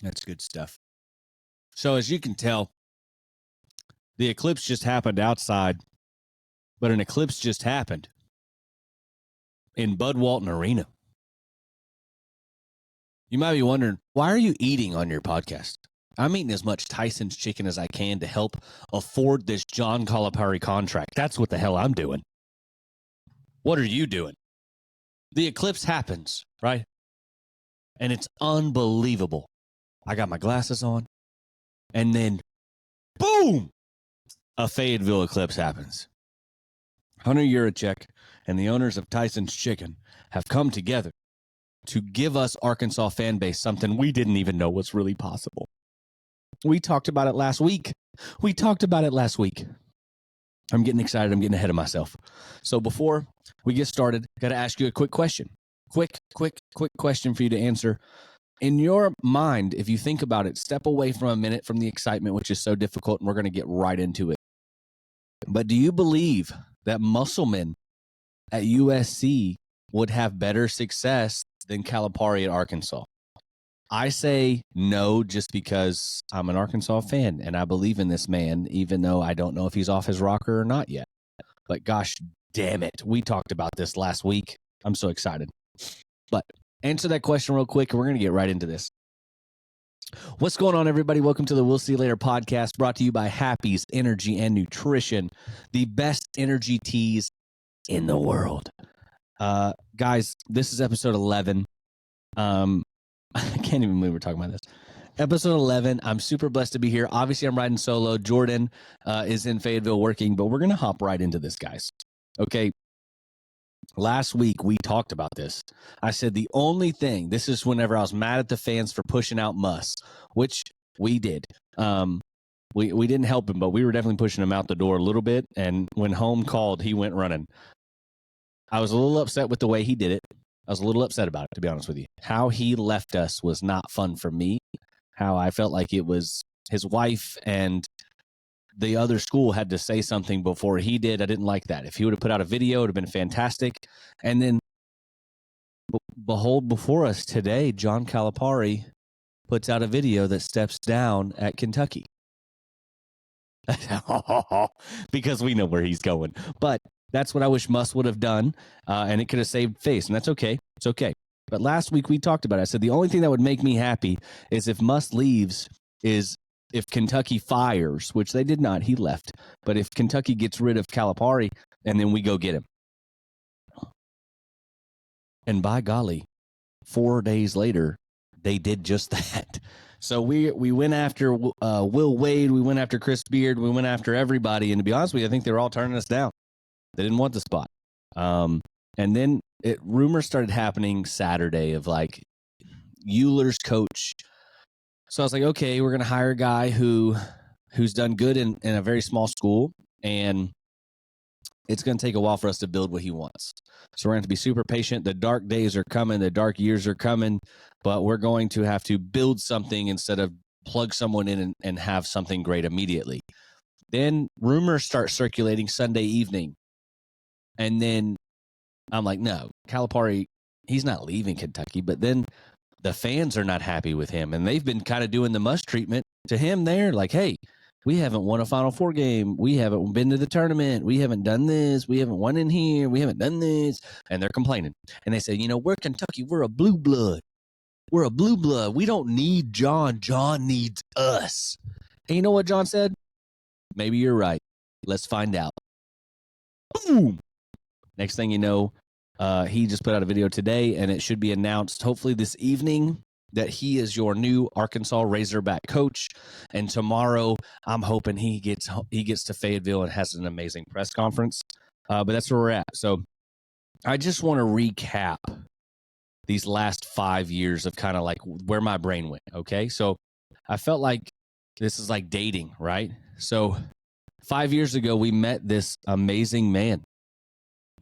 That's good stuff. So as you can tell, the eclipse just happened outside, but an eclipse just happened in Bud Walton Arena. You might be wondering, why are you eating on your podcast? I'm eating as much Tyson's chicken as I can to help afford this John Calipari contract. That's what the hell I'm doing. What are you doing? The eclipse happens, right? And it's unbelievable. I got my glasses on, and then, boom, a Fayetteville eclipse happens. Hunter Yurachek and the owners of Tyson's Chicken have come together to give us Arkansas fan base something we didn't even know was really possible. We talked about it last week. I'm getting excited. I'm getting ahead of myself. So before we get started, got to ask you a quick question. Quick question for you to answer. In your mind, if you think about it, step away from a minute from the excitement, which is so difficult, and we're going to get right into it. But do you believe that Musselman at USC would have better success than Calipari at Arkansas? I say no, just because I'm an Arkansas fan and I believe in this man, even though I don't know if he's off his rocker or not yet. But gosh damn it, we talked about this last week. I'm so excited. But answer that question real quick, and we're going to get right into this. What's going on, everybody? Welcome to the We'll See You Later podcast, brought to you by Happy's Energy and Nutrition, the best energy teas in the world. Guys, this is episode 11. I can't even believe we're talking about this. Episode 11. I'm super blessed to be here. Obviously, I'm riding solo. Jordan is in Fayetteville working, but we're going to hop right into this, guys. Okay. Last week, we talked about this. I said the only thing, this is whenever I was mad at the fans for pushing out Muss, which we did. We didn't help him, but we were definitely pushing him out the door a little bit. And when home called, he went running. I was a little upset with the way he did it. I was a little upset about it, to be honest with you. How he left us was not fun for me. How I felt like it was his wife and the other school had to say something before he did. I didn't like that. If he would have put out a video, it would have been fantastic. And then, behold, before us today, John Calipari puts out a video that steps down at Kentucky. Because we know where he's going. But that's what I wish Muss would have done, and it could have saved face, and that's okay. It's okay. But last week we talked about it. I said the only thing that would make me happy is if Muss leaves, is if Kentucky fires, which they did not. He left. But if Kentucky gets rid of Calipari, and then we go get him. And by golly, 4 days later, they did just that. So we went after Will Wade. We went after Chris Beard. We went after everybody. And to be honest with you, I think they were all turning us down. They didn't want the spot. And then rumors started happening Saturday of like Euler's coach. So I was like, okay, we're going to hire a guy who's done good in a very small school, and it's going to take a while for us to build what he wants. So we're going to have to be super patient. The dark days are coming. The dark years are coming, but we're going to have to build something instead of plug someone in and have something great immediately. Then rumors start circulating Sunday evening. And then I'm like, no, Calipari, he's not leaving Kentucky. But then the fans are not happy with him. And they've been kind of doing the Muss treatment to him there. Like, hey, we haven't won a Final Four game. We haven't been to the tournament. We haven't done this. We haven't won in here. We haven't done this. And they're complaining. And they say, we're Kentucky. We're a blue blood. We're a blue blood. We don't need John. John needs us. And you know what John said? Maybe you're right. Let's find out. Boom. Next thing you know, he just put out a video today, and it should be announced hopefully this evening that he is your new Arkansas Razorback coach. And tomorrow, I'm hoping he gets to Fayetteville and has an amazing press conference. But that's where we're at. So I just want to recap these last 5 years of kind of like where my brain went. Okay, so I felt like this is like dating, right? So 5 years ago, we met this amazing man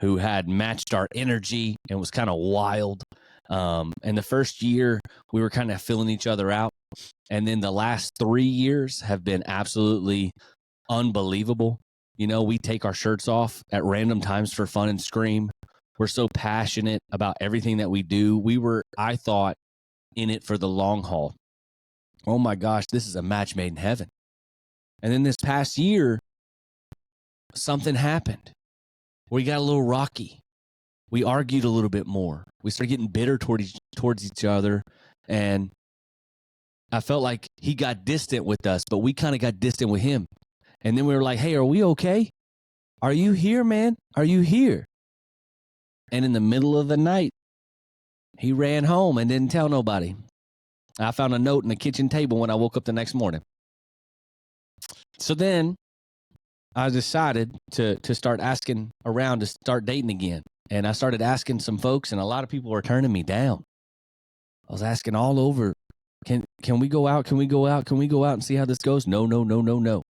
who had matched our energy and was kind of wild. And the first year, we were kind of filling each other out. And then the last 3 years have been absolutely unbelievable. We take our shirts off at random times for fun and scream. We're so passionate about everything that we do. We were, I thought, in it for the long haul. oh my gosh, this is a match made in heaven. And then this past year, something happened. We got a little rocky. We argued a little bit more. We started getting bitter towards each other. And I felt like he got distant with us, but we kind of got distant with him. And then we were like, hey, are we okay? Are you here, man? Are you here? And in the middle of the night, he ran home and didn't tell nobody. I found a note in the kitchen table when I woke up the next morning. So then I decided to start asking around to start dating again. And I started asking some folks, and a lot of people were turning me down. I was asking all over, can we go out? Can we go out? Can we go out and see how this goes? No, no, no, no, no.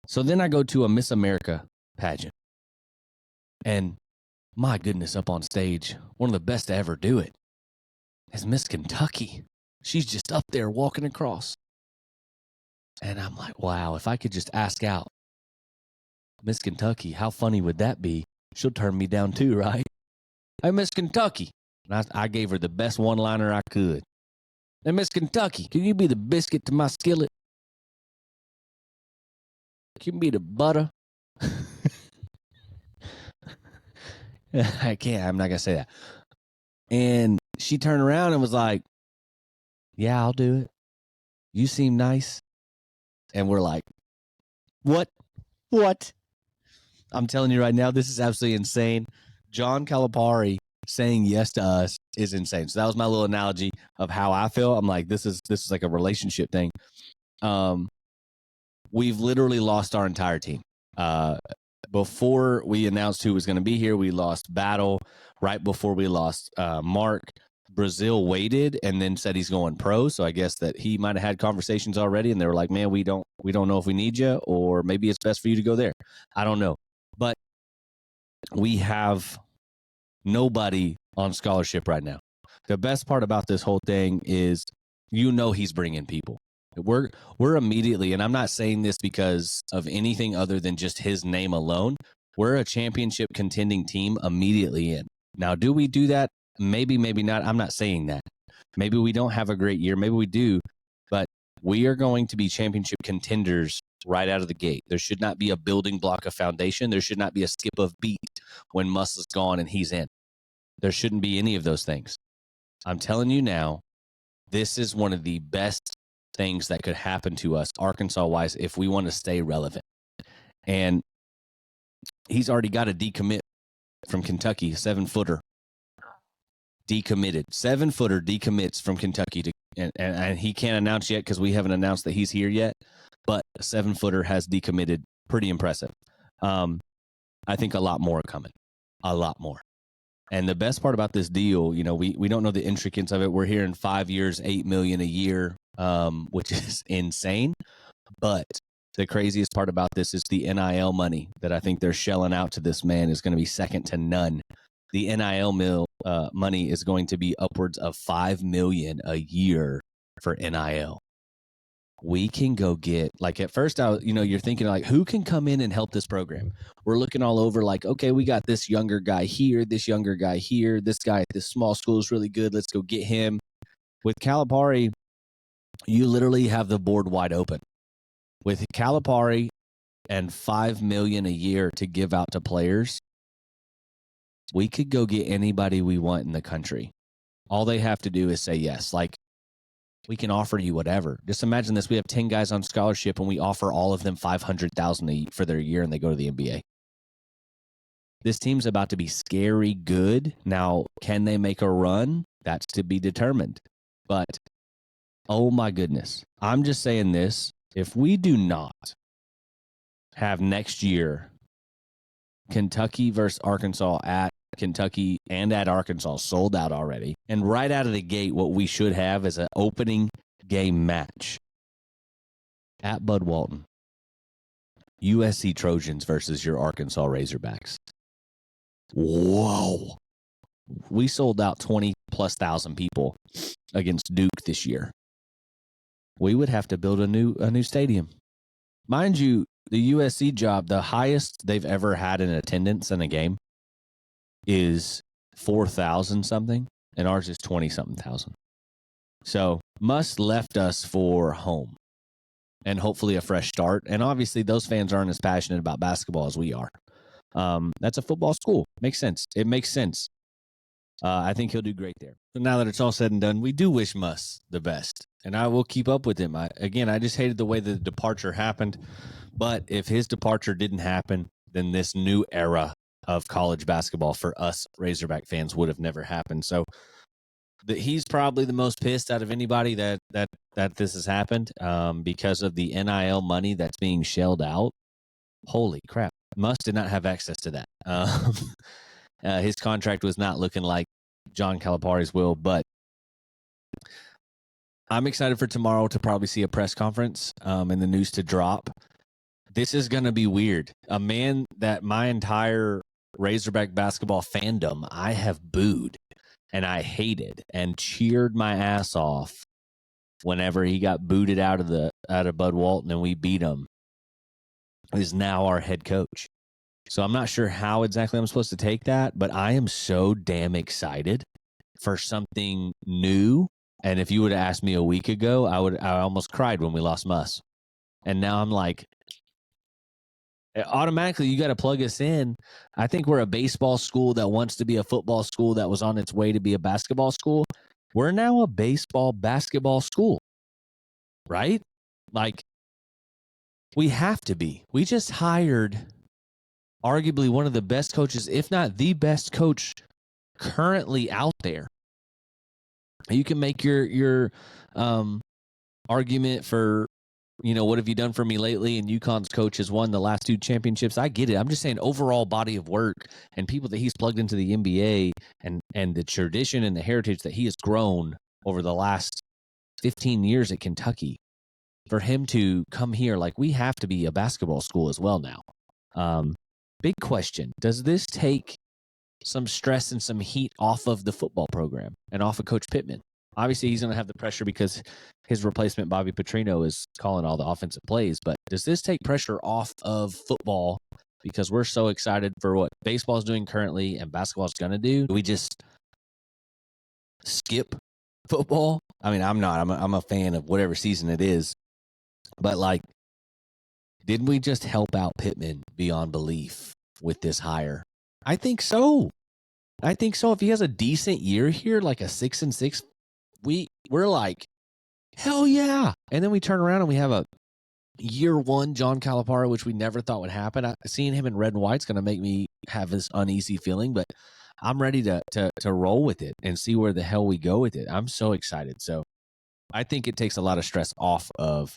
So then I go to a Miss America pageant. And my goodness, up on stage, one of the best to ever do it is Miss Kentucky. She's just up there walking across. And I'm like, wow, if I could just ask out Miss Kentucky, how funny would that be? She'll turn me down too, right? Hey, Miss Kentucky. And I gave her the best one-liner I could. Hey, Miss Kentucky, can you be the biscuit to my skillet? Can you be the butter? I can't. I'm not going to say that. And she turned around and was like, yeah, I'll do it. You seem nice. And we're like, what? What? I'm telling you right now, this is absolutely insane. John Calipari saying yes to us is insane. So that was my little analogy of how I feel. I'm like, this is like a relationship thing. We've literally lost our entire team. Before we announced who was going to be here, we lost Battle. Right before we lost Mark, Brazil waited and then said he's going pro. So I guess that he might have had conversations already, and they were like, man, we don't know if we need you, or maybe it's best for you to go there. I don't know. But we have nobody on scholarship right now. The best part about this whole thing is, he's bringing people. We're immediately, and I'm not saying this because of anything other than just his name alone, we're a championship contending team immediately in. Now, do we do that? Maybe, maybe not. I'm not saying that. Maybe we don't have a great year. Maybe we do. But we are going to be championship contenders right out of the gate. There should not be a building block of foundation. There should not be a skip of beat when Muss is gone and he's in. There shouldn't be any of those things. I'm telling you now, this is one of the best things that could happen to us Arkansas-wise if we want to stay relevant. And he's already got a decommit from Kentucky, 7-footer. Decommitted. 7-footer decommits from Kentucky to, and he can't announce yet because we haven't announced that he's here yet, but a 7-footer has decommitted. Pretty impressive. I think a lot more are coming. A lot more. And the best part about this deal, we don't know the intricacies of it. We're hearing 5 years, $8 million a year, which is insane. But the craziest part about this is the NIL money that I think they're shelling out to this man is going to be second to none. The NIL money is going to be upwards of $5 million a year for NIL. We can go get, like, at first, you're thinking like, who can come in and help this program? We're looking all over like, okay, we got this younger guy here, this guy at this small school is really good. Let's go get him. With Calipari, you literally have the board wide open. With Calipari and $5 million a year to give out to players, we could go get anybody we want in the country. All they have to do is say yes. Like, we can offer you whatever. Just imagine this. We have 10 guys on scholarship and we offer all of them $500,000 for their year and they go to the NBA. This team's about to be scary good. Now, can they make a run? That's to be determined. But, oh my goodness. I'm just saying this. If we do not have next year Kentucky versus Arkansas at Kentucky and at Arkansas sold out already, and right out of the gate, what we should have is an opening game match at Bud Walton. USC Trojans versus your Arkansas Razorbacks. Whoa. We sold out 20,000+ people against Duke this year. We would have to build a new stadium. Mind you, the USC job, the highest they've ever had in attendance in a game is 4,000 something, and ours is 20 something thousand. So Muss left us for home and hopefully a fresh start. And obviously, those fans aren't as passionate about basketball as we are. That's a football school. Makes sense. It makes sense. I think he'll do great there. So now that it's all said and done, we do wish Muss the best, and I will keep up with him. I just hated the way the departure happened, but if his departure didn't happen, then this new era of college basketball for us Razorback fans would have never happened. So he's probably the most pissed out of anybody that this has happened because of the NIL money that's being shelled out. Holy crap. Muss did not have access to that. His contract was not looking like John Calipari's will, but I'm excited for tomorrow to probably see a press conference and the news to drop. This is going to be weird. A man that my entire Razorback basketball fandom I have booed and I hated and cheered my ass off whenever he got booted out of Bud Walton and we beat him, is now our head coach. So I'm not sure how exactly I'm supposed to take that, but I am so damn excited for something new. And if you would have asked me a week ago, I almost cried when we lost Muss. And now I'm like, automatically you got to plug us in. I think we're a baseball school that wants to be a football school that was on its way to be a basketball school. We're now a basketball school, right? Like, we have to be. We just hired arguably one of the best coaches, if not the best coach currently out there. You can make your argument for, what have you done for me lately? And UConn's coach has won the last 2 championships. I get it. I'm just saying overall body of work and people that he's plugged into the NBA and the tradition and the heritage that he has grown over the last 15 years at Kentucky. For him to come here, like, we have to be a basketball school as well now. Big question. Does this take some stress and some heat off of the football program and off of Coach Pittman? Obviously, he's going to have the pressure because his replacement, Bobby Petrino, is calling all the offensive plays. But does this take pressure off of football because we're so excited for what baseball is doing currently and basketball is going to do? Do we just skip football? I mean, I'm not. I'm a fan of whatever season it is. But, like, didn't we just help out Pittman beyond belief with this hire? I think so. If he has a decent year here, like a 6-6, we're like, hell yeah. And then we turn around and we have a year 1 John Calipari, which we never thought would happen. Seeing him in red and white is going to make me have this uneasy feeling, but I'm ready to roll with it and see where the hell we go with it. I'm so excited. So I think it takes a lot of stress off of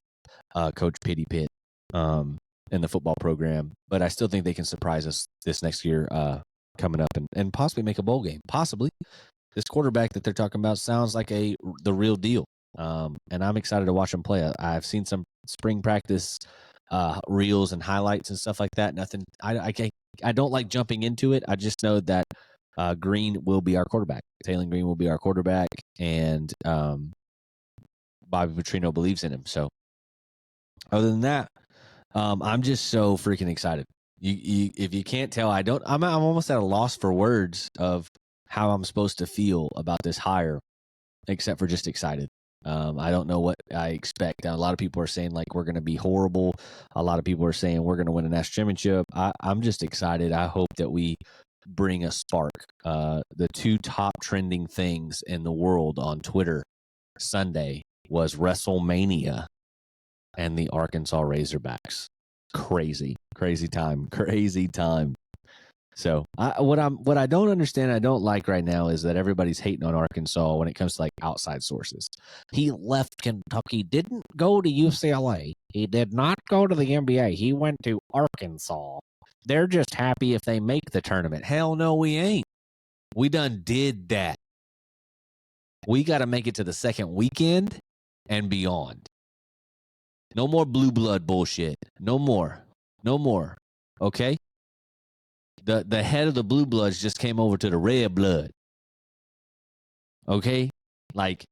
Coach Pitty Pitt in the football program, but I still think they can surprise us this next year coming up and possibly make a bowl game. Possibly. This quarterback that they're talking about sounds like the real deal, and I'm excited to watch him play. I've seen some spring practice reels and highlights and stuff like that. Nothing. I don't like jumping into it. I just know that Green will be our quarterback. Taylor Green will be our quarterback, and Bobby Petrino believes in him. So other than that, I'm just so freaking excited. If you can't tell, I'm almost at a loss for words of how I'm supposed to feel about this hire, except for just excited. I don't know what I expect. A lot of people are saying, like, we're going to be horrible. A lot of people are saying we're going to win a national championship. I'm just excited. I hope that we bring a spark. The 2 top trending things in the world on Twitter Sunday was WrestleMania and the Arkansas Razorbacks. Crazy time. So what I don't understand, I don't like right now is that everybody's hating on Arkansas when it comes to, like, outside sources. He left Kentucky, didn't go to UCLA. He did not go to the NBA. He went to Arkansas. They're just happy if they make the tournament. Hell no, we ain't. We done did that. We got to make it to the second weekend and beyond. No more blue blood bullshit. No more. Okay? The head of the blue bloods just came over to the red blood. Okay? Like,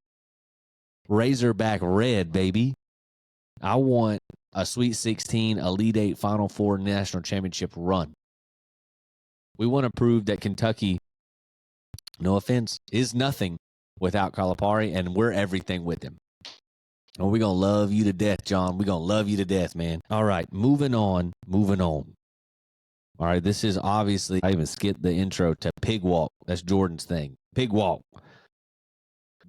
Razorback red, baby. I want a Sweet 16, Elite 8, Final Four, national championship run. We want to prove that Kentucky, no offense, is nothing without Calipari, and we're everything with him. Oh, we're going to love you to death, John. We're going to love you to death, man. All right, moving on. All right, this is obviously, I even skipped the intro to Pig Walk. That's Jordan's thing. Pig Walk.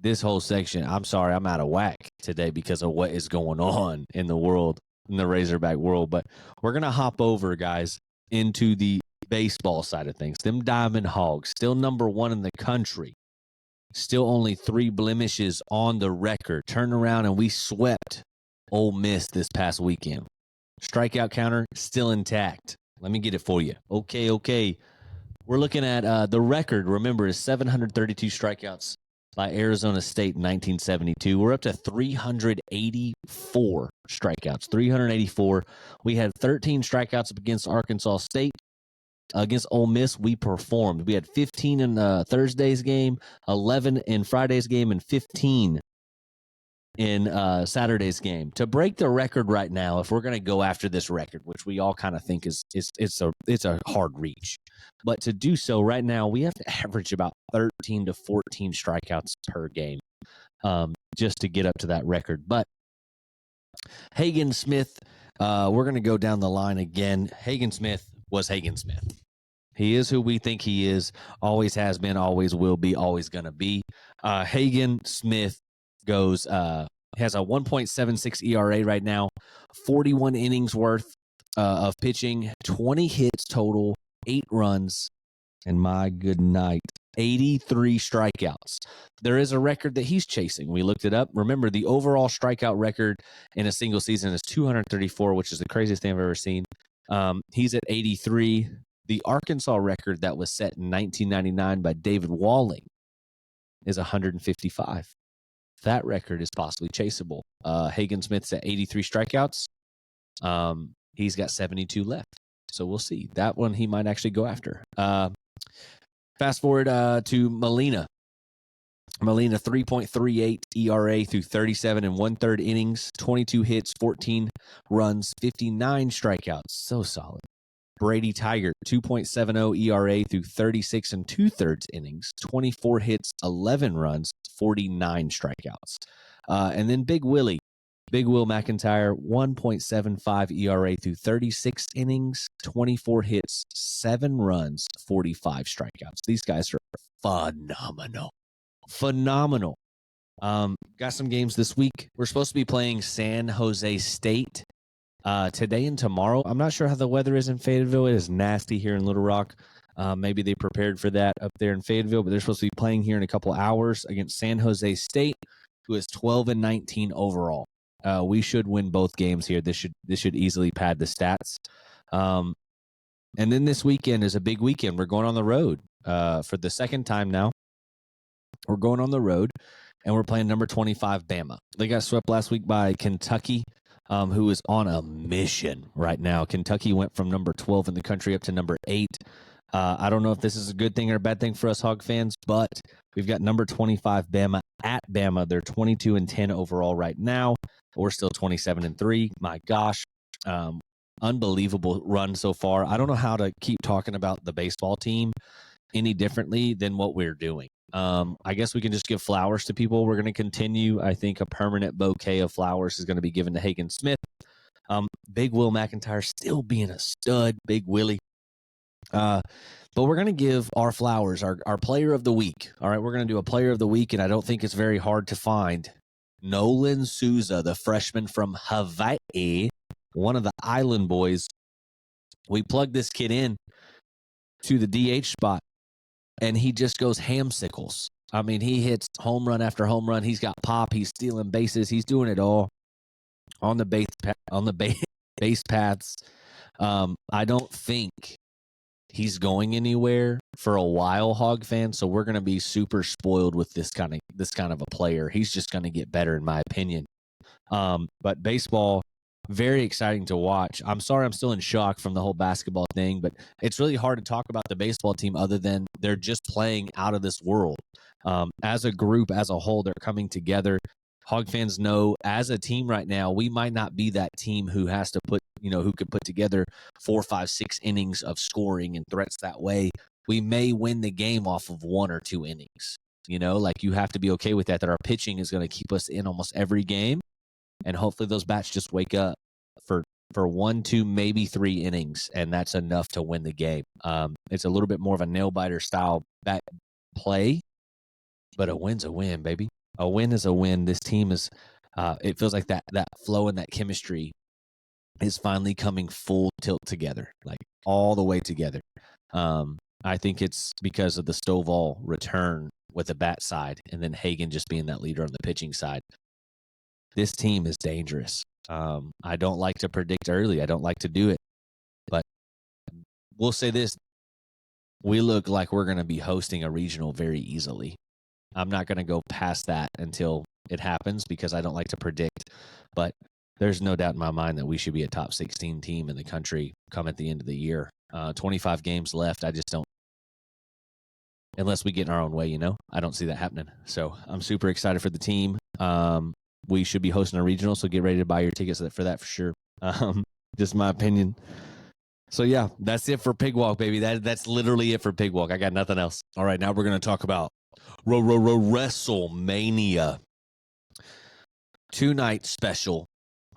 This whole section, I'm sorry, I'm out of whack today because of what is going on in the world, in the Razorback world. But we're going to hop over, guys, into the baseball side of things. Them Diamond Hogs, still number one in the country. Still only 3 blemishes on the record. Turn around and we swept Ole Miss this past weekend. Strikeout counter still intact. Let me get it for you. Okay. We're looking at the record, remember, is 732 strikeouts by Arizona State in 1972. We're up to 384 strikeouts. 384. We had 13 strikeouts against Arkansas State. Against Ole Miss, we performed. We had 15 in Thursday's game, 11 in Friday's game, and 15 in Saturday's game. To break the record right now, if we're going to go after this record, which we all kind of think is it's a hard reach, but to do so right now, we have to average about 13 to 14 strikeouts per game just to get up to that record. But Hagen Smith, we're going to go down the line again. Hagen Smith was Hagen Smith. He is who we think he is, always has been, always will be, always going to be. Hagen Smith has a 1.76 ERA right now, 41 innings worth of pitching, 20 hits total, 8 runs, and my good night, 83 strikeouts. There is a record that he's chasing. We looked it up. Remember, the overall strikeout record in a single season is 234, which is the craziest thing I've ever seen. He's at 83. The Arkansas record that was set in 1999 by David Walling is 155. That record is possibly chaseable. Hagen Smith's at 83 strikeouts. He's got 72 left. So we'll see. That one he might actually go after. Fast forward to Molina. Molina, 3.38 ERA through 37 and 1/3 innings, 22 hits, 14 runs, 59 strikeouts. So solid. Brady Tiger, 2.70 ERA through 36 and 2/3 innings, 24 hits, 11 runs, 49 strikeouts. And then Big Will McIntyre, 1.75 ERA through 36 innings, 24 hits, 7 runs, 45 strikeouts. These guys are phenomenal. Got some games this week. We're supposed to be playing San Jose State today and tomorrow. I'm not sure how the weather is in Fayetteville. It is nasty here in Little Rock. Maybe they prepared for that up there in Fayetteville, but they're supposed to be playing here in a couple hours against San Jose State, who is 12-19 overall. We should win both games here. This should easily pad the stats. And then this weekend is a big weekend. We're going on the road for the second time now. We're going on the road, and we're playing number 25 Bama. They got swept last week by Kentucky, who is on a mission right now. Kentucky went from number 12 in the country up to number 8. I don't know if this is a good thing or a bad thing for us Hog fans, but we've got number 25 Bama at Bama. They're 22-10 overall right now. We're still 27-3. My gosh, unbelievable run so far. I don't know how to keep talking about the baseball team any differently than what we're doing. I guess we can just give flowers to people. We're going to continue. I think a permanent bouquet of flowers is going to be given to Hagen Smith. Big Will McIntyre still being a stud, Big Willie. But we're going to give our flowers, our player of the week. All right, we're going to do a player of the week, and I don't think it's very hard to find. Nolan Souza, the freshman from Hawaii, one of the Island Boys. We plugged this kid in to the DH spot, and he just goes hamsicles. I mean, he hits home run after home run. He's got pop. He's stealing bases. He's doing it all on the base paths. I don't think he's going anywhere for a while, Hog fans. So we're going to be super spoiled with this kind of a player. He's just going to get better, in my opinion. But baseball, very exciting to watch. I'm sorry I'm still in shock from the whole basketball thing, but it's really hard to talk about the baseball team other than they're just playing out of this world. As a group, as a whole, they're coming together. Hog fans know as a team right now, we might not be that team who has to who could put together 4, 5, 6 innings of scoring and threats that way. We may win the game off of 1 or 2 innings. You have to be okay with that our pitching is going to keep us in almost every game. and hopefully those bats just wake up for 1, 2, maybe 3 innings, and that's enough to win the game. It's a little bit more of a nail biter style bat play, but a win's a win, baby. A win is a win. This team is. It feels like that flow and that chemistry is finally coming full tilt together, like all the way together. I think it's because of the Stovall return with the bat side, and then Hagen just being that leader on the pitching side. This team is dangerous. I don't like to predict early. I don't like to do it. But we'll say this. We look like we're going to be hosting a regional very easily. I'm not going to go past that until it happens because I don't like to predict. But there's no doubt in my mind that we should be a top 16 team in the country come at the end of the year. 25 games left. I just don't. Unless we get in our own way, you know? I don't see that happening. So I'm super excited for the team. We should be hosting a regional, so get ready to buy your tickets for that for sure. Just my opinion. So yeah, that's it for Pig Walk, baby. That's literally it for Pig Walk. I got nothing else. All right, now we're going to talk about WrestleMania. 2-night special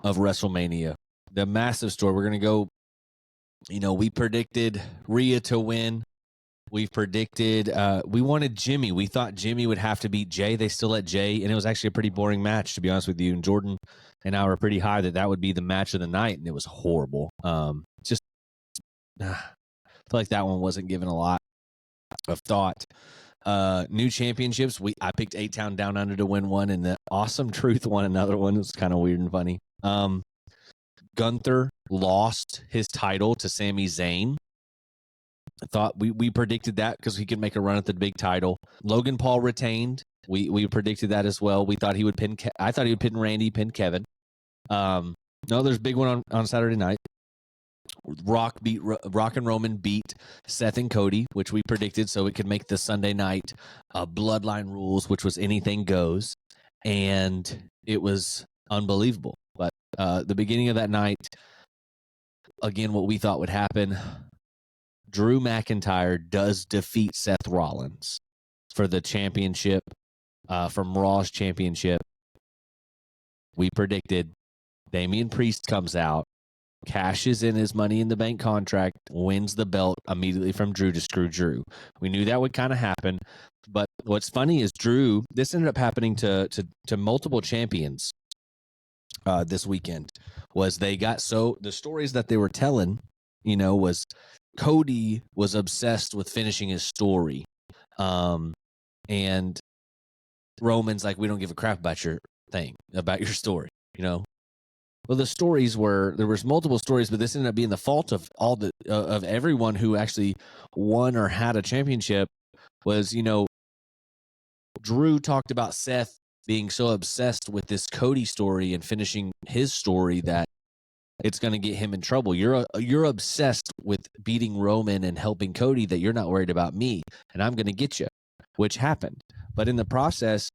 of WrestleMania. The massive story. We're going to go, we predicted Rhea to win. We've predicted, we wanted Jimmy. We thought Jimmy would have to beat Jay. They still let Jay, and it was actually a pretty boring match, to be honest with you. And Jordan and I were pretty high that would be the match of the night, and it was horrible. I feel like that one wasn't given a lot of thought. New championships. I picked A-Town Down Under to win one, and the Awesome Truth won another one. It was kind of weird and funny. Gunther lost his title to Sami Zayn. I thought we predicted that because he could make a run at the big title. Logan Paul retained. We predicted that as well. We thought he would pin. I thought he would pin Randy, pin Kevin. No, there's a big one on Saturday night. Rock and Roman beat Seth and Cody, which we predicted, so it could make the Sunday night Bloodline Rules, which was anything goes, and it was unbelievable. But the beginning of that night, again, what we thought would happen. Drew McIntyre does defeat Seth Rollins for the championship, from Raw's championship. We predicted Damian Priest comes out, cashes in his Money in the Bank contract, wins the belt immediately from Drew to screw Drew. We knew that would kind of happen. But what's funny is this ended up happening to multiple champions this weekend. The stories that they were telling, was Cody was obsessed with finishing his story. And Roman's like, we don't give a crap about your thing, about your story, Well, the stories there was multiple stories, but this ended up being the fault of of everyone who actually won or had a championship was, Drew talked about Seth being so obsessed with this Cody story and finishing his story that it's going to get him in trouble. You're obsessed with beating Roman and helping Cody that you're not worried about me, and I'm going to get you, which happened. But in the process,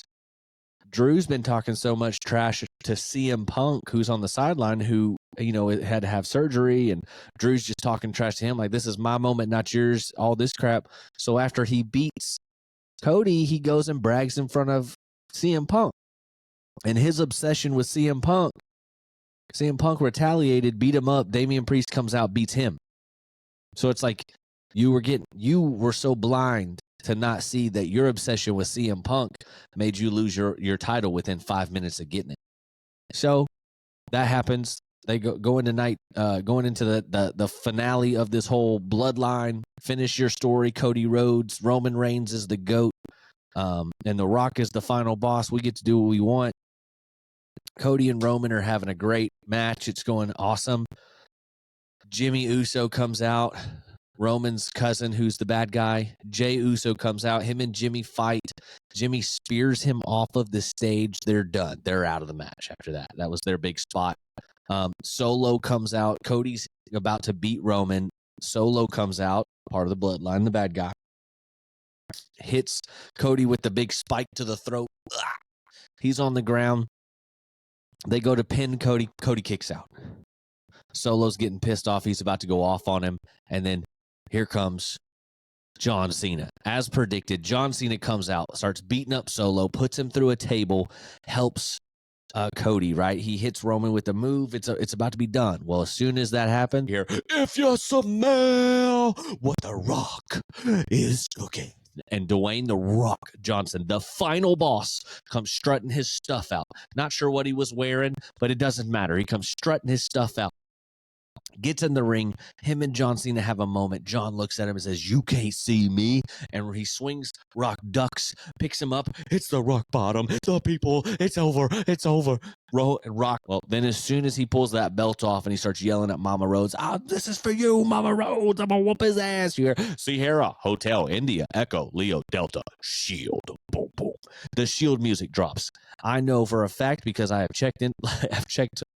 Drew's been talking so much trash to CM Punk, who's on the sideline, who, had to have surgery, and Drew's just talking trash to him like, this is my moment, not yours, all this crap. So after he beats Cody, he goes and brags in front of CM Punk. And his obsession with CM Punk retaliated, beat him up. Damian Priest comes out, beats him. So it's like you were so blind to not see that your obsession with CM Punk made you lose your title within 5 minutes of getting it. So that happens. They go into going into the finale of this whole bloodline. Finish your story, Cody Rhodes. Roman Reigns is the GOAT, and The Rock is the final boss. We get to do what we want. Cody and Roman are having a great match. It's going awesome. Jimmy Uso comes out. Roman's cousin, who's the bad guy. Jay Uso comes out. Him and Jimmy fight. Jimmy spears him off of the stage. They're done. They're out of the match after that. That was their big spot. Solo comes out. Cody's about to beat Roman. Solo comes out, part of the bloodline, the bad guy. Hits Cody with the big spike to the throat. He's on the ground. They go to pin Cody. Cody kicks out. Solo's getting pissed off. He's about to go off on him. And then here comes John Cena. As predicted, John Cena comes out, starts beating up Solo, puts him through a table, helps Cody, right? He hits Roman with the move. It's about to be done. Well, as soon as that happened, here, if you smell what the Rock is cooking. And Dwayne the Rock Johnson, the final boss, comes strutting his stuff out. Not sure what he was wearing, but it doesn't matter. He comes strutting his stuff out. Gets in the ring. Him and John Cena have a moment. John looks at him and says, "You can't see me." And he swings. Rock ducks, picks him up. It's the rock bottom. The people. It's over. It's over. Rock. Well, then as soon as he pulls that belt off and he starts yelling at Mama Rhodes, "This is for you, Mama Rhodes. I'm going to whoop his ass here." Sierra, Hotel, India, Echo, Leo, Delta, Shield. Boom, boom. The Shield music drops. I know for a fact because I've checked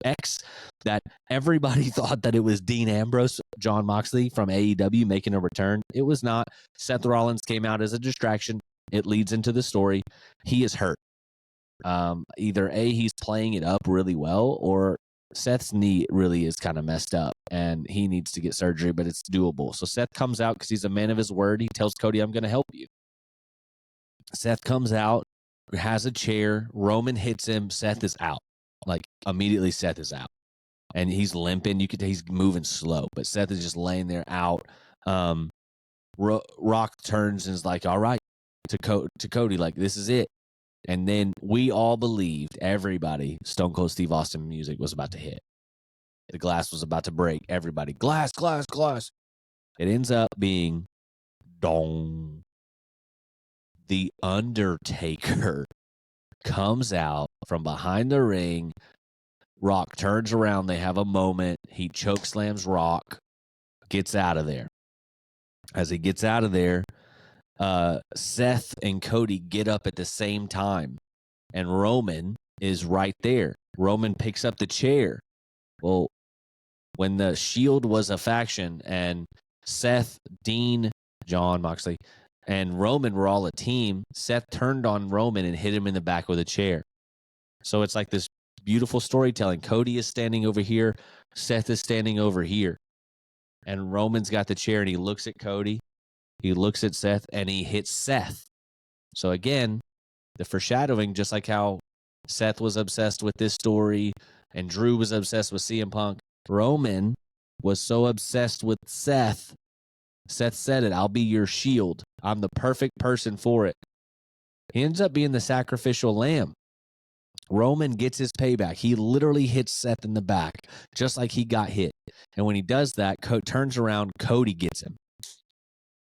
X that everybody thought that it was Dean Ambrose, John Moxley from AEW making a return. It was not. Seth Rollins came out as a distraction. It leads into the story. He is hurt. Either A, he's playing it up really well, or Seth's knee really is kind of messed up and he needs to get surgery, but it's doable. So Seth comes out because he's a man of his word. He tells Cody, "I'm going to help you." Seth comes out, has a chair. Roman hits him. Seth is out. Like immediately Seth is out. And he's limping. You could tell he's moving slow, but Seth is just laying there out. Rock turns and is like, "All right," to Cody, like, "This is it." And then we all believed, everybody, Stone Cold Steve Austin music was about to hit. The glass was about to break. Everybody, glass, glass, glass. It ends up being dong. The Undertaker comes out from behind the ring. Rock turns around. They have a moment. He chokeslams Rock, gets out of there. As he gets out of there, Seth and Cody get up at the same time, and Roman is right there. Roman picks up the chair. Well, when the Shield was a faction and Seth, Dean, John Moxley, and Roman were all a team, Seth turned on Roman and hit him in the back with a chair. So it's like this beautiful storytelling. Cody is standing over here. Seth is standing over here. And Roman's got the chair and he looks at Cody. He looks at Seth and he hits Seth. So again, the foreshadowing, just like how Seth was obsessed with this story and Drew was obsessed with CM Punk, Roman was so obsessed with Seth. Seth said it, "I'll be your shield. I'm the perfect person for it." He ends up being the sacrificial lamb. Roman gets his payback. He literally hits Seth in the back, just like he got hit. And when he does that, turns around, Cody gets him.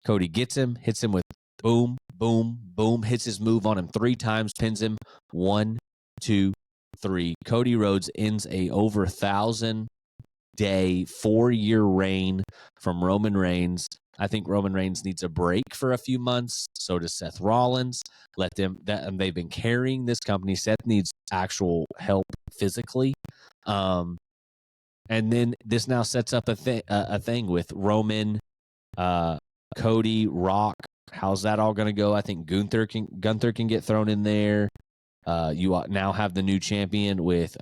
Cody gets him, hits him with boom, boom, boom, hits his move on him 3 times, pins him 1, 2, 3. Cody Rhodes ends a over 1,000-day, 4-year reign from Roman Reigns. I think Roman Reigns needs a break for a few months. So does Seth Rollins. They've been carrying this company. Seth needs actual help physically. And then this now sets up a thing with Roman, Cody, Rock. How's that all going to go? I think Gunther can get thrown in there. You now have the new champion with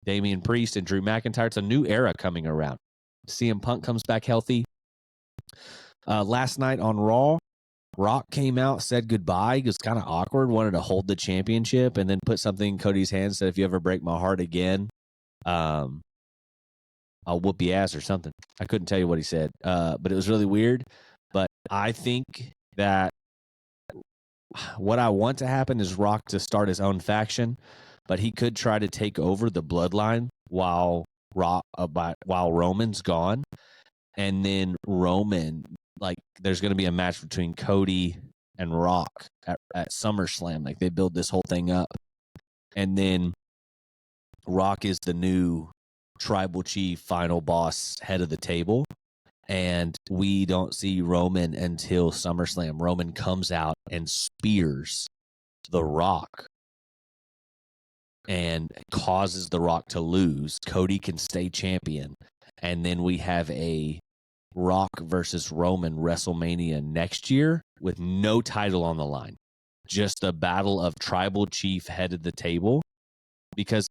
Damian Priest and Drew McIntyre. It's a new era coming around. CM Punk comes back healthy. Last night on Raw, Rock came out, said goodbye. It was kind of awkward, wanted to hold the championship, and then put something in Cody's hands, said, "If you ever break my heart again, I'll whoop your ass," or something. I couldn't tell you what he said, but it was really weird. But I think that what I want to happen is Rock to start his own faction, but he could try to take over the bloodline while Roman's gone. And then Roman, like, there's going to be a match between Cody and Rock at SummerSlam. Like, they build this whole thing up. And then Rock is the new tribal chief, final boss, head of the table. And we don't see Roman until SummerSlam. Roman comes out and spears The Rock and causes The Rock to lose. Cody can stay champion. And then we have a Rock versus Roman WrestleMania next year with no title on the line. Just a battle of tribal chief head of the table. Because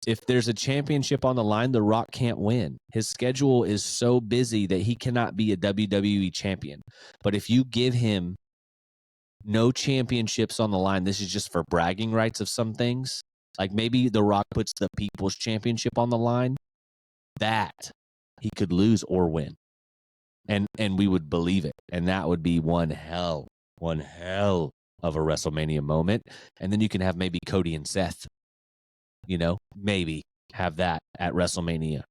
if there's a championship on the line, The Rock can't win. His schedule is so busy that he cannot be a WWE champion. But if you give him no championships on the line, this is just for bragging rights of some things, Like maybe The Rock puts the People's Championship on the line, that he could lose or win. And we would believe it. And that would be one hell of a WrestleMania moment. And then you can have maybe Cody and Seth, maybe have that at WrestleMania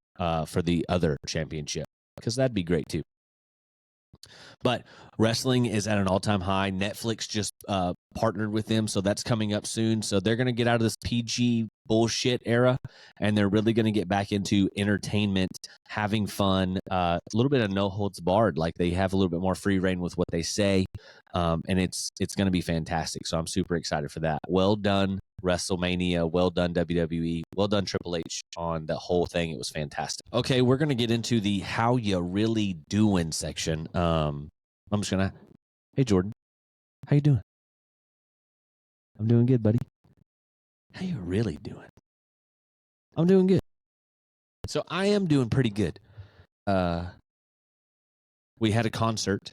for the other championship, because that'd be great too. But wrestling is at an all-time high. Netflix just partnered with them, so that's coming up soon. So they're going to get out of this PG bullshit era, and they're really going to get back into entertainment, having fun, a little bit of no holds barred. Like they have a little bit more free reign with what they say, and it's going to be fantastic. So I'm super excited for that. Well done, WrestleMania. Well done, WWE. Well done, Triple H, on the whole thing. It was fantastic. Okay, we're going to get into the How You Really Doin' section. I'm just going to, hey, Jordan, how you doing? I'm doing good, buddy. How you really doing? I'm doing good. So I am doing pretty good. We had a concert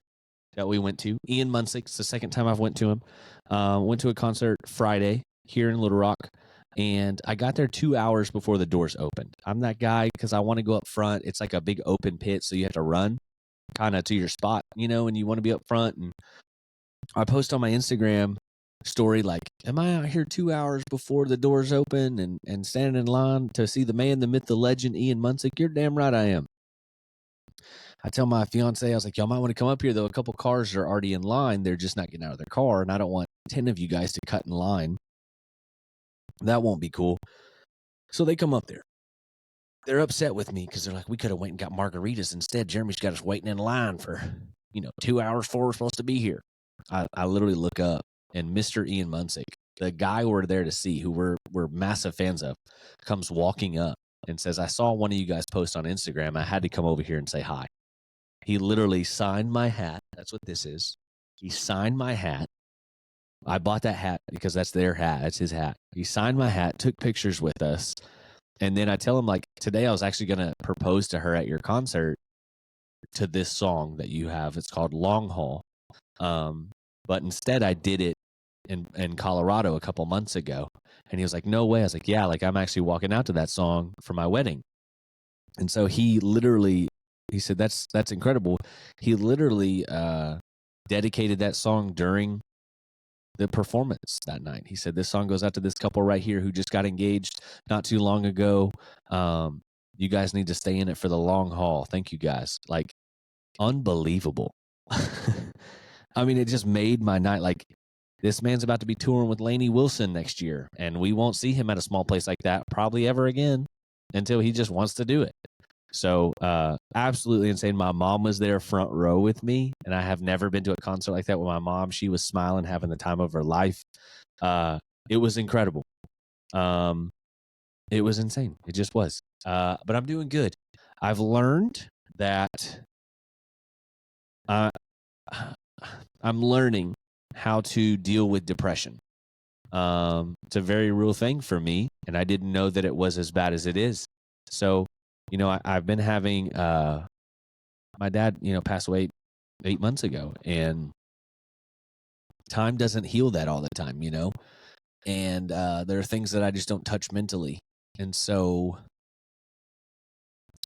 that we went to. Ian Munsick's the second time I've went to him. Went to a concert Friday here in Little Rock, and I got there 2 hours before the doors opened. I'm that guy because I want to go up front. It's like a big open pit, so you have to run kind of to your spot, and you want to be up front. And I post on my Instagram story like, am I out here 2 hours before the doors open and standing in line to see the man, the myth, the legend, Ian Munsick? You're damn right I am. I tell my fiance, I was like, y'all might want to come up here, though. A couple cars are already in line. They're just not getting out of their car, and I don't want 10 of you guys to cut in line. That won't be cool. So they come up there. They're upset with me because they're like, we could have went and got margaritas instead. Jeremy's got us waiting in line for, 2 hours before we're supposed to be here. I literally look up, and Mr. Ian Munsick, the guy we're there to see, who we're massive fans of, comes walking up and says, I saw one of you guys post on Instagram. I had to come over here and say hi. He literally signed my hat. That's what this is. He signed my hat. I bought that hat because that's their hat. That's his hat. He signed my hat, took pictures with us. And then I tell him, like, today I was actually going to propose to her at your concert to this song that you have. It's called Long Haul. But instead I did it in Colorado a couple months ago. And he was like, no way. I was like, yeah, like I'm actually walking out to that song for my wedding. And so he said, that's incredible. He literally dedicated that song during the performance that night. He said, this song goes out to this couple right here who just got engaged not too long ago. You guys need to stay in it for the long haul. Thank you guys. Like, unbelievable. I mean, it just made my night. Like, this man's about to be touring with Lainey Wilson next year, and we won't see him at a small place like that probably ever again until he just wants to do it. So absolutely insane. My mom was there front row with me, and I have never been to a concert like that with my mom. She was smiling, having the time of her life. It was incredible. It was insane. It just was. But I'm doing good. I've learned that I'm learning how to deal with depression. It's a very real thing for me, and I didn't know that it was as bad as it is. So, I've been having my dad, passed away 8 months ago, and time doesn't heal that all the time, and there are things that I just don't touch mentally. And so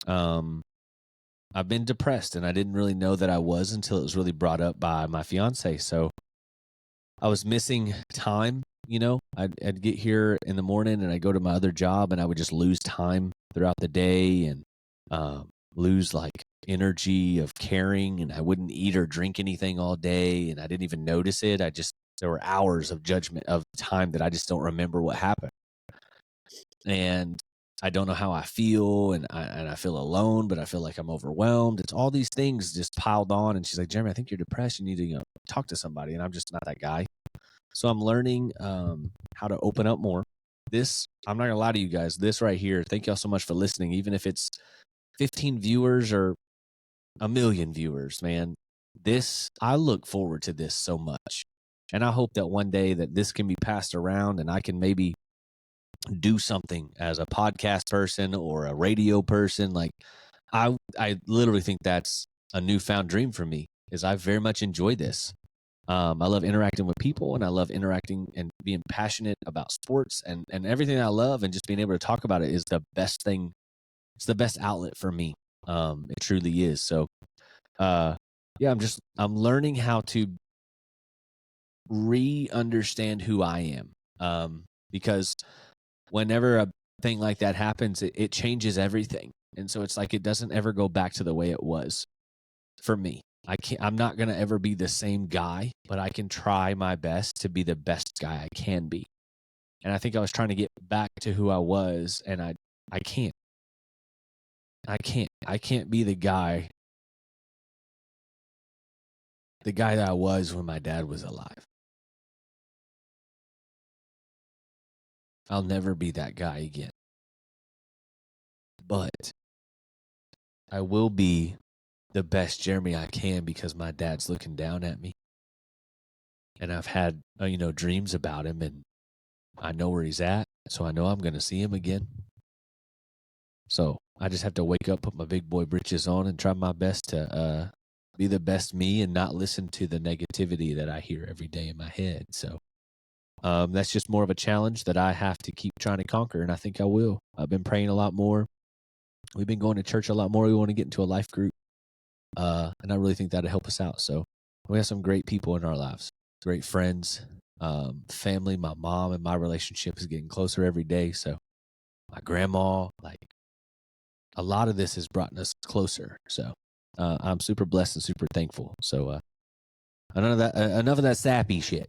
I've been depressed, and I didn't really know that I was until it was really brought up by my fiance. So I was missing time. I'd get here in the morning and I'd go to my other job, and I would just lose time throughout the day and lose like energy of caring, and I wouldn't eat or drink anything all day, and I didn't even notice it. There were hours of judgment of time that I just don't remember what happened. And I don't know how I feel, and I feel alone, but I feel like I'm overwhelmed. It's all these things just piled on. And she's like, Jeremy, I think you're depressed. You need to talk to somebody. And I'm just not that guy. So I'm learning how to open up more. I'm not going to lie to you guys, this right here, thank y'all so much for listening. Even if it's 15 viewers or a million viewers, man, I look forward to this so much. And I hope that one day that this can be passed around and I can maybe do something as a podcast person or a radio person. Like, I literally think that's a newfound dream for me, is I very much enjoy this. I love interacting with people, and I love interacting and being passionate about sports and everything I love, and just being able to talk about it is the best thing. It's the best outlet for me. It truly is. So, yeah, I'm learning how to re-understand who I am. Because whenever a thing like that happens, it changes everything. And so it's like it doesn't ever go back to the way it was for me. I'm not going to ever be the same guy, but I can try my best to be the best guy I can be. And I think I was trying to get back to who I was, and I can't. I can't be the guy that I was when my dad was alive. I'll never be that guy again. But I will be the best Jeremy I can because my dad's looking down at me. And I've had, dreams about him, and I know where he's at. So I know I'm going to see him again. So I just have to wake up, put my big boy britches on, and try my best to be the best me and not listen to the negativity that I hear every day in my head. So that's just more of a challenge that I have to keep trying to conquer, and I think I will. I've been praying a lot more. We've been going to church a lot more. We want to get into a life group, and I really think that'll help us out. So we have some great people in our lives, great friends, family. My mom and my relationship is getting closer every day. So my grandma, like, a lot of this has brought us closer. So I'm super blessed and super thankful. So enough of that sappy shit,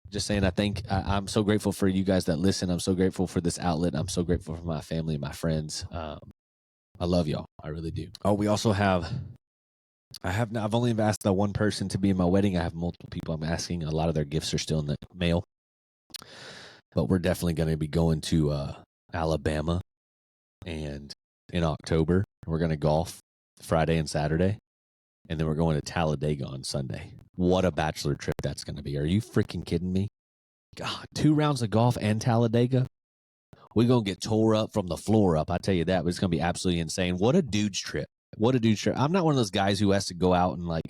Just saying, I'm so grateful for you guys that listen. I'm so grateful for this outlet. I'm so grateful for my family and my friends. I love y'all. I really do. Oh, we also I've only asked the one person to be in my wedding. I have multiple people I'm asking. A lot of their gifts are still in the mail. But we're definitely going to be going to Alabama, and in October. We're going to golf Friday and Saturday. And then we're going to Talladega on Sunday. What a bachelor trip that's going to be. Are you freaking kidding me? God, 2 rounds of golf and Talladega? We're going to get tore up from the floor up. I tell you that. But it's going to be absolutely insane. What a dude's trip. What a dude's trip. I'm not one of those guys who has to go out and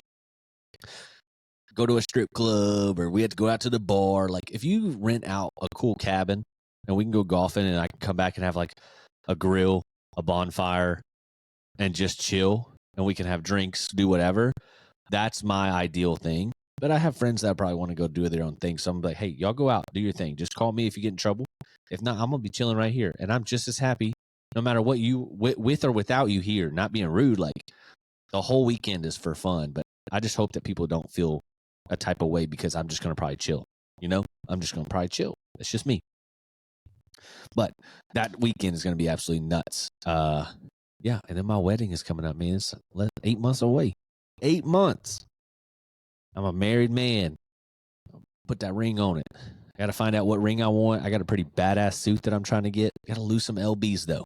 go to a strip club, or we have to go out to the bar. Like, if you rent out a cool cabin and we can go golfing, and I can come back and have a grill, a bonfire, and just chill, and we can have drinks, do whatever. That's my ideal thing. But I have friends that probably want to go do their own thing. So I'm like, hey, y'all go out, do your thing. Just call me if you get in trouble. If not, I'm going to be chilling right here. And I'm just as happy no matter what you, with or without you here, not being rude. Like, the whole weekend is for fun. But I just hope that people don't feel a type of way because I'm just going to probably chill. I'm just going to probably chill. It's just me. But that weekend is going to be absolutely nuts. Yeah, and then my wedding is coming up, man. It's 8 months away. 8 months. I'm a married man. Put that ring on it. I got to find out what ring I want. I got a pretty badass suit that I'm trying to get. Got to lose some LBs, though.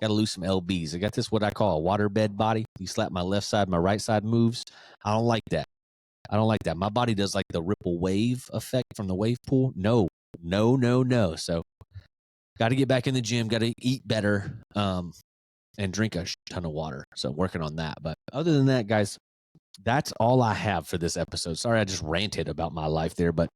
Got to lose some LBs. I got this, what I call a waterbed body. You slap my left side, my right side moves. I don't like that. My body does like the ripple wave effect from the wave pool. No. So got to get back in the gym. Got to eat better. And drink a ton of water. So working on that. But other than that, guys, that's all I have for this episode. Sorry, I just ranted about my life there, but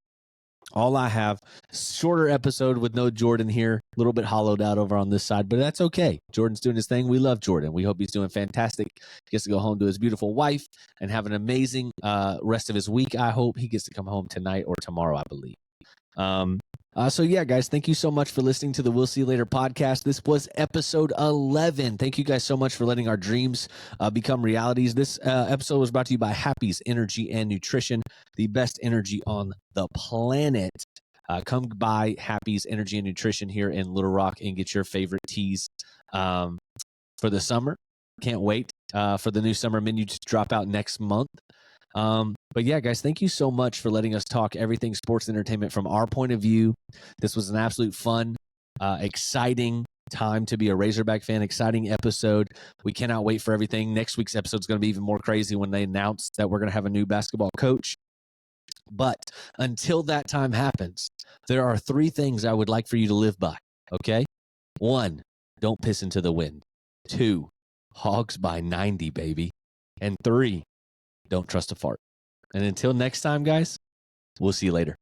all I have, shorter episode with no Jordan here, a little bit hollowed out over on this side, but that's okay. Jordan's doing his thing. We love Jordan. We hope he's doing fantastic. He gets to go home to his beautiful wife and have an amazing rest of his week. I hope he gets to come home tonight or tomorrow, I believe. So yeah, guys, thank you so much for listening to the We'll See You Later podcast. This was episode 11. Thank you guys so much for letting our dreams become realities. This episode was brought to you by Happy's Energy and Nutrition, the best energy on the planet. Come by Happy's Energy and Nutrition here in Little Rock and get your favorite teas for the summer. Can't wait for the new summer menu to drop out next month. But yeah, guys, thank you so much for letting us talk everything sports and entertainment from our point of view. This was an absolute fun, exciting time to be a Razorback fan, exciting episode. We cannot wait for everything. Next week's episode is going to be even more crazy when they announce that we're going to have a new basketball coach. But until that time happens, there are 3 things I would like for you to live by, okay? 1, don't piss into the wind. 2, Hogs by 90, baby. And 3, don't trust a fart. And until next time, guys, we'll see you later.